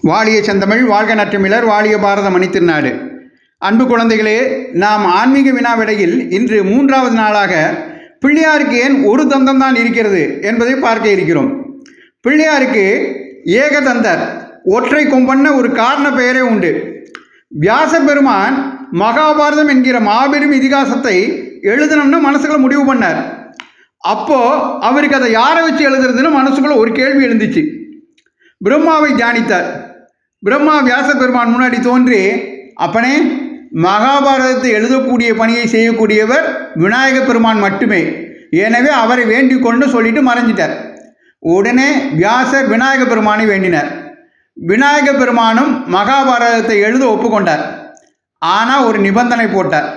வாழிய செந்தமிழ், வாழ்க நற்றமிழர், வாழிய பாரத மணித்திருநாடு. அன்பு குழந்தைகளே, நாம் ஆன்மீக வினாவிடையில் இன்று 3வது நாளாக பிள்ளையாருக்கு ஏன் ஒரு தந்தம் தான் இருக்கிறது என்பதை பார்க்க இருக்கிறோம். பிள்ளையாருக்கு ஏகதந்தர், ஒற்றை கொம்பன்ன ஒரு காரண பெயரே உண்டு. வியாச பெருமான் மகாபாரதம் என்கிற மாபெரும் இதிகாசத்தை எழுதணும்னு மனசுக்குள்ள முடிவு பண்ணார். அப்போது அவருக்கு அதை யாரை வச்சு எழுதுறதுன்னு மனசுக்குள்ள ஒரு கேள்வி எழுந்துச்சு. பிரம்மாவை தியானித்தார். பிரம்மா வியாச பெருமான் முன்னாடி தோன்றி, அப்பனே, மகாபாரதத்தை எழுதக்கூடிய பணியை செய்யக்கூடியவர் விநாயக பெருமான் மட்டுமே, எனவே அவரை வேண்டிக் கொண்டு சொல்லிட்டு மறைஞ்சிட்டார். உடனே வியாசர் விநாயக பெருமானை வேண்டினார். விநாயக பெருமானும் மகாபாரதத்தை எழுத ஒப்புக்கொண்டார். ஆனால் ஒரு நிபந்தனை போட்டார்.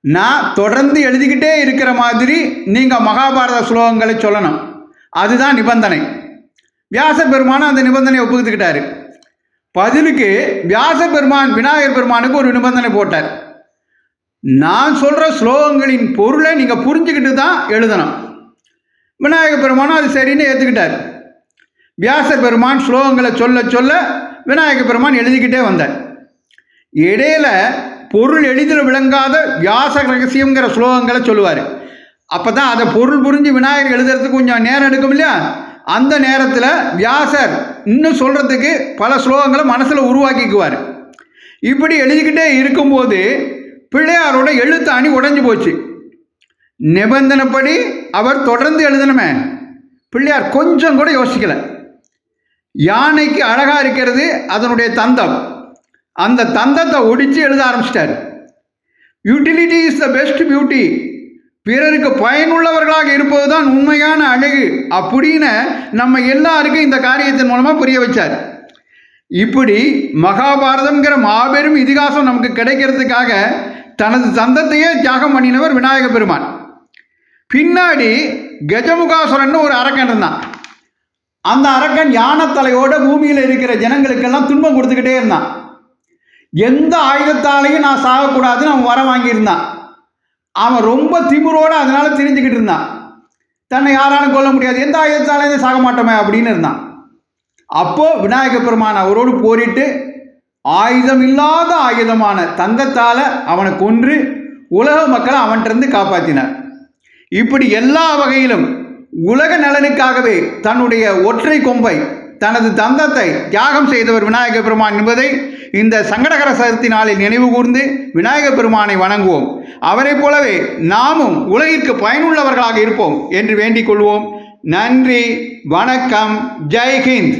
நான் தொடர்ந்து எழுதிக்கிட்டே இருக்கிற மாதிரி நீங்கள் மகாபாரத ஸ்லோகங்களை சொல்லணும், அதுதான் நிபந்தனை. வியாச பெருமானும் அந்த நிபந்தனையை ஒப்புக்கிட்டுக்கிட்டாரு. பதிலுக்கு வியாச பெருமான் விநாயகர் பெருமானுக்கு ஒரு நிபந்தனை போட்டார். நான் சொல்கிற ஸ்லோகங்களின் பொருளை நீங்கள் புரிஞ்சுக்கிட்டு தான் எழுதணும். விநாயக பெருமானும் அது சரின்னு ஏற்றுக்கிட்டார். வியாச பெருமான் ஸ்லோகங்களை சொல்ல சொல்ல விநாயக பெருமான் எழுதிக்கிட்டே வந்தார். இடையில பொருள் எளிதில் விளங்காத வியாச ரகசியங்கிற ஸ்லோகங்களை சொல்லுவார். அப்போ தான் அதை பொருள் புரிஞ்சு விநாயகர் எழுதுறதுக்கு கொஞ்சம் நேரம் எடுக்கும் இல்லையா? அந்த நேரத்தில் வியாசர் இன்னும் சொல்கிறதுக்கு பல ஸ்லோகங்களை மனசில் உருவாக்கிக்குவார். இப்படி எழுதிக்கிட்டே இருக்கும்போது பிள்ளையாரோட எழுத்து அணி உடைஞ்சு போச்சு. நிபந்தனைப்படி அவர் தொடர்ந்து எழுதணுமே. பிள்ளையார் கொஞ்சம் கூட யோசிக்கலை. யானைக்கு அழகாக இருக்கிறது அதனுடைய தந்தம், அந்த தந்தத்தை ஒடித்து எழுத ஆரம்பிச்சிட்டார். Utility is the best beauty, பிறருக்கு பயனுள்ளவர்களாக இருப்பது தான் உண்மையான அழகு அப்படின்னு நம்ம எல்லாருக்கும் இந்த காரியத்தின் மூலமாக புரிய வச்சார். இப்படி மகாபாரதம்ங்கிற மாபெரும் இதிகாசம் நமக்கு கிடைக்கிறதுக்காக தனது தந்தத்தையே தியாகம் பண்ணினவர் விநாயக பெருமான். பின்னாடி கஜமுகாசுரன் ஒரு அரக்கன் இருந்தான். அந்த அரக்கன் யானத்தலையோட பூமியில் இருக்கிற ஜனங்களுக்கெல்லாம் துன்பம் கொடுத்துக்கிட்டே இருந்தான். எந்த ஆயுதத்தாலையும் நான் சாகக்கூடாதுன்னு அவன் வர வாங்கியிருந்தான். அவன் ரொம்ப திமிரோடு அதனால் தெரிஞ்சுக்கிட்டு இருந்தான். தன்னை யாராலும் கொல்ல முடியாது, எந்த ஆயுதத்தாலையும் சாக மாட்டோமே அப்படின்னு இருந்தான். அப்போது விநாயக பெருமான் அவரோடு போரிட்டு ஆயுதம் இல்லாத ஆயுதமான தங்கத்தால் அவனை கொன்று உலக மக்களை அவன்கிட்டருந்து காப்பாற்றினார். இப்படி எல்லா வகையிலும் உலக நலனுக்காகவே தன்னுடைய ஒற்றை கொம்பை, தனது தந்தத்தை தியாகம் செய்தவர் விநாயக பெருமான் என்பதை இந்த சங்கடகர சதுர்த்தி நாளில் நினைவு கூர்ந்து விநாயக பெருமானை வணங்குவோம். அவரைப் போலவே நாமும் உலகிற்கு பயனுள்ளவர்களாக இருப்போம் என்று வேண்டிக் கொள்வோம். நன்றி, வணக்கம், ஜெய் ஹிந்த்.